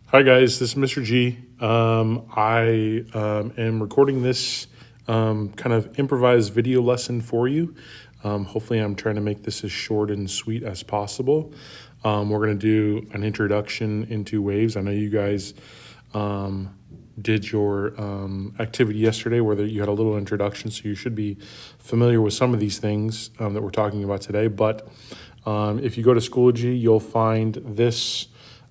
Hi guys, this is Mr. G. I am recording this kind of improvised video lesson for you. Hopefully, I'm trying to make this as short and sweet as possible. We're going to do an introduction into waves. I know you guys did your activity yesterday where you had a little introduction, so you should be familiar with some of these things that we're talking about today. But if you go to Schoology, you'll find this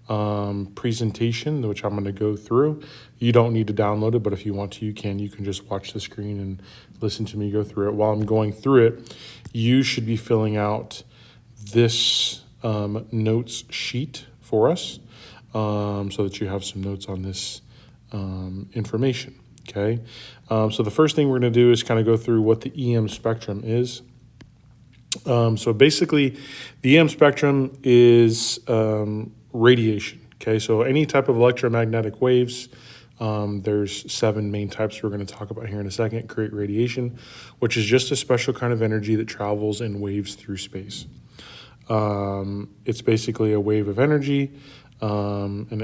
presentation, which I'm going to go through. You don't need to download it, but if you want to, you can. You can just watch the screen and listen to me go through it. While I'm going through it, you should be filling out this notes sheet for us so that you have some notes on this information. Okay. So the first thing we're going to do is kind of go through what the EM spectrum is. So basically, the EM spectrum is radiation. Okay, so any type of electromagnetic waves, there's 7 main types we're going to talk about here in a second. Create radiation, which is just a special kind of energy that travels in waves through space. It's basically a wave of energy, and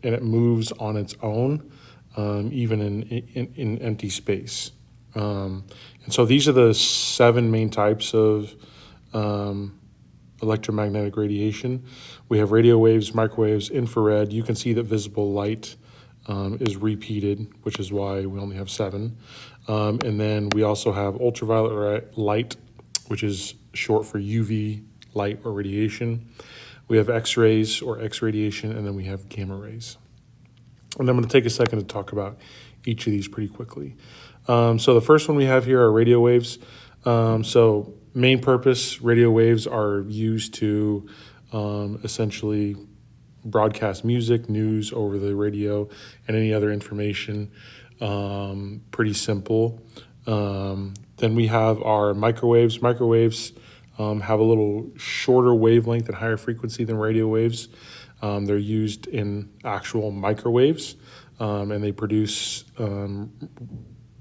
it moves on its own, even in empty space. And so these are the 7 main types of electromagnetic radiation. We have radio waves, microwaves, infrared. You can see that visible light is repeated, which is why we only have 7. And then we also have ultraviolet light, which is short for UV light or radiation. We have X-rays or X radiation, and then we have gamma rays. And I'm going to take a second to talk about each of these pretty quickly. So the first one we have here are radio waves. So main purpose, radio waves are used to essentially broadcast music, news over the radio, and any other information. Pretty simple. Then we have our microwaves. Microwaves have a little shorter wavelength and higher frequency than radio waves. They're used in actual microwaves, and they produce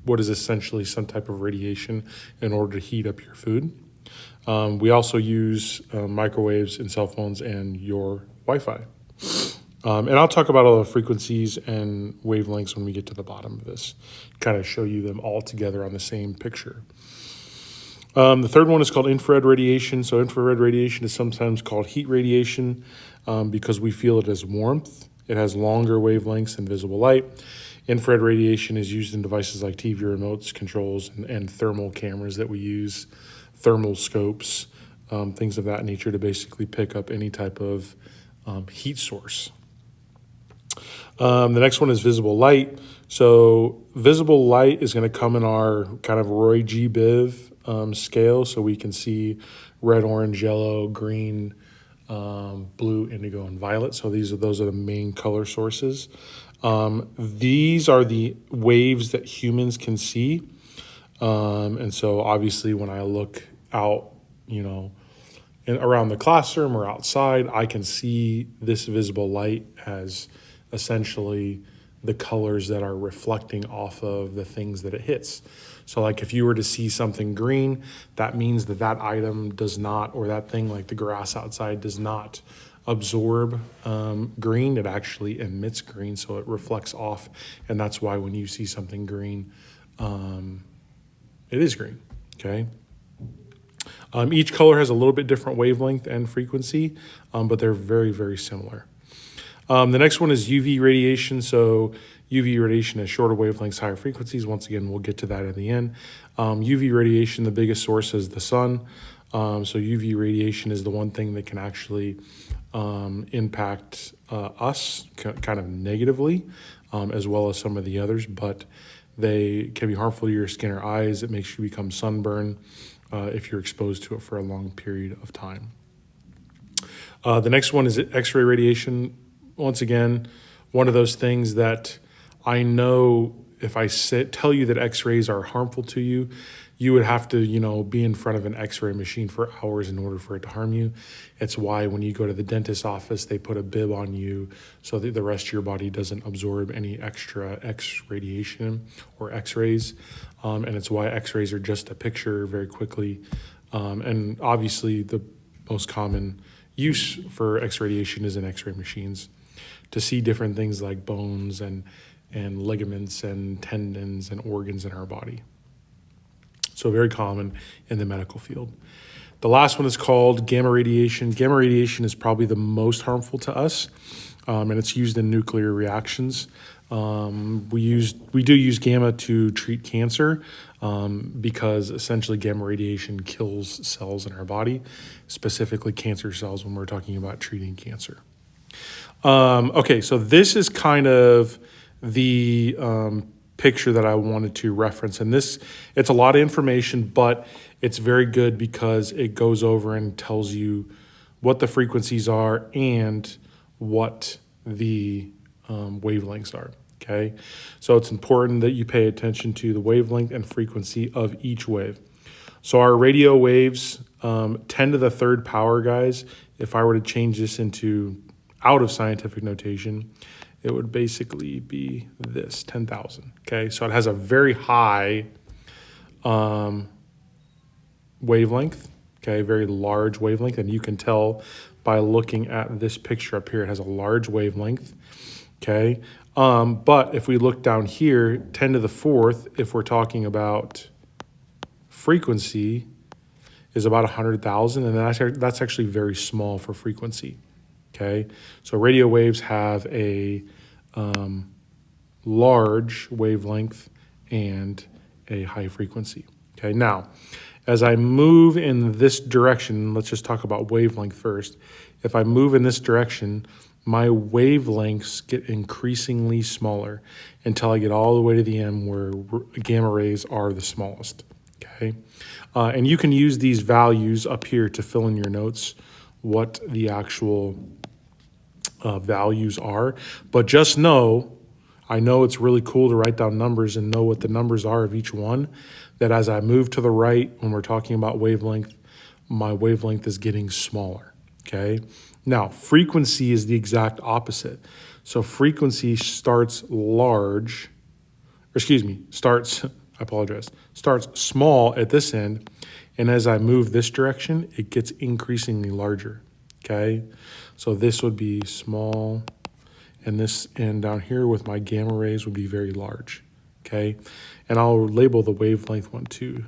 what is essentially some type of radiation in order to heat up your food. We also use microwaves in cell phones and your Wi-Fi. And I'll talk about all the frequencies and wavelengths when we get to the bottom of this, kind of show you them all together on the same picture. The third one is called infrared radiation. So infrared radiation is sometimes called heat radiation because we feel it as warmth. It has longer wavelengths than visible light. Infrared radiation is used in devices like TV remotes, controls, and thermal cameras that we use, thermal scopes, things of that nature to basically pick up any type of heat source. The next one is visible light. So visible light is going to come in our kind of Roy G. Biv scale, so we can see red, orange, yellow, green, blue, indigo, and violet. So those are the main color sources. These are the waves that humans can see. And so obviously when I look out, around the classroom or outside, I can see this visible light as essentially the colors that are reflecting off of the things that it hits. So like if you were to see something green, that means that item does not, or that thing like the grass outside does not absorb green. It actually emits green, so it reflects off. And that's why when you see something green, it is green, okay? Each color has a little bit different wavelength and frequency, but they're very, very similar. The next one is UV radiation. So UV radiation has shorter wavelengths, higher frequencies. Once again, we'll get to that at the end. UV radiation, the biggest source is the sun. So UV radiation is the one thing that can actually impact us kind of negatively, as well as some of the others, but they can be harmful to your skin or eyes. It makes you become sunburned if you're exposed to it for a long period of time. The next one is X-ray radiation. Once again, one of those things that I know if I tell you that X-rays are harmful to you, you would have to, be in front of an X-ray machine for hours in order for it to harm you. It's why when you go to the dentist's office, they put a bib on you so that the rest of your body doesn't absorb any extra X radiation or X-rays. And it's why X-rays are just a picture very quickly. And obviously the most common use for X radiation is in X-ray machines to see different things like bones and ligaments and tendons and organs in our body. So very common in the medical field. The last one is called gamma radiation. Gamma radiation is probably the most harmful to us, and it's used in nuclear reactions. We do use gamma to treat cancer because essentially gamma radiation kills cells in our body, specifically cancer cells when we're talking about treating cancer. Okay, so this is kind of the picture that I wanted to reference. And it's a lot of information, but it's very good because it goes over and tells you what the frequencies are and what the wavelengths are. Okay, so it's important that you pay attention to the wavelength and frequency of each wave. So our radio waves, 10 to the third power, guys, if I were to change this into out of scientific notation, it would basically be this, 10,000. Okay, so it has a very high wavelength, okay, very large wavelength, and you can tell by looking at this picture up here, it has a large wavelength, okay. But if we look down here, 10 to the fourth, if we're talking about frequency, is about 100,000, and that's actually very small for frequency, okay. So radio waves have a large wavelength and a high frequency, okay. Now, as I move in this direction, let's just talk about wavelength first. If I move in this direction, my wavelengths get increasingly smaller until I get all the way to the end where gamma rays are the smallest, okay? And you can use these values up here to fill in your notes what the actual values are. But just know, I know it's really cool to write down numbers and know what the numbers are of each one, that as I move to the right, when we're talking about wavelength, my wavelength is getting smaller, okay? Now, frequency is the exact opposite. So frequency starts starts small at this end, and as I move this direction, it gets increasingly larger, okay? So this would be small, and this end down here with my gamma rays would be very large, okay? And I'll label the wavelength 1, 2.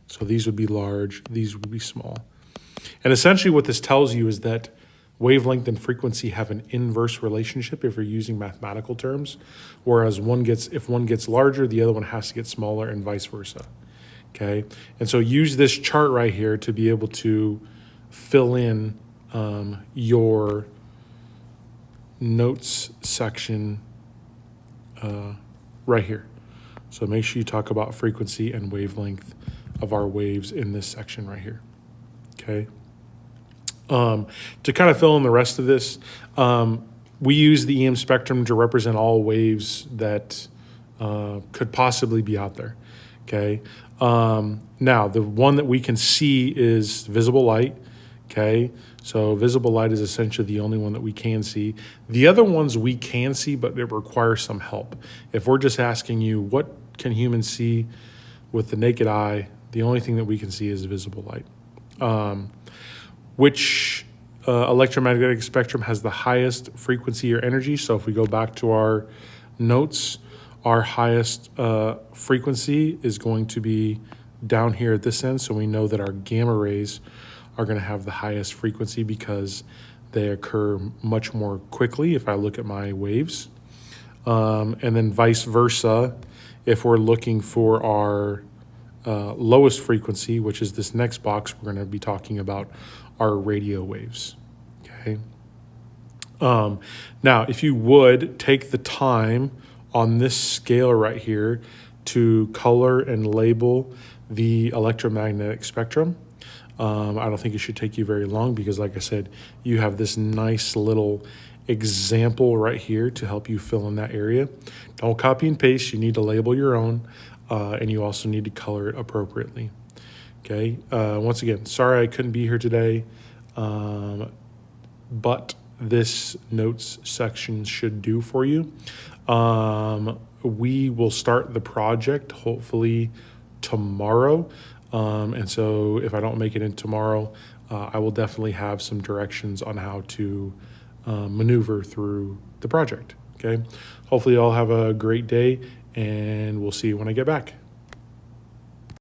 So these would be large, these would be small. And essentially what this tells you is that wavelength and frequency have an inverse relationship if you're using mathematical terms, whereas if one gets larger, the other one has to get smaller and vice versa, okay? And so use this chart right here to be able to fill in your notes section right here. So make sure you talk about frequency and wavelength of our waves in this section right here, okay? To kind of fill in the rest of this, we use the EM spectrum to represent all waves that could possibly be out there, okay? Now, the one that we can see is visible light, okay? So visible light is essentially the only one that we can see. The other ones we can see, but it requires some help. If we're just asking you, what can humans see with the naked eye, the only thing that we can see is visible light. Which electromagnetic spectrum has the highest frequency or energy? So if we go back to our notes, our highest frequency is going to be down here at this end. So we know that our gamma rays are going to have the highest frequency because they occur much more quickly if I look at my waves. And then vice versa, if we're looking for our lowest frequency, which is this next box, we're going to be talking about our radio waves, okay? Now, if you would take the time on this scale right here to color and label the electromagnetic spectrum, I don't think it should take you very long because, like I said, you have this nice little example right here to help you fill in that area. Don't copy and paste. You need to label your own, and you also need to color it appropriately. Okay, once again, sorry I couldn't be here today, but this notes section should do for you. We will start the project hopefully tomorrow, and so if I don't make it in tomorrow, I will definitely have some directions on how to maneuver through the project. Okay. Hopefully, you all have a great day, and we'll see you when I get back.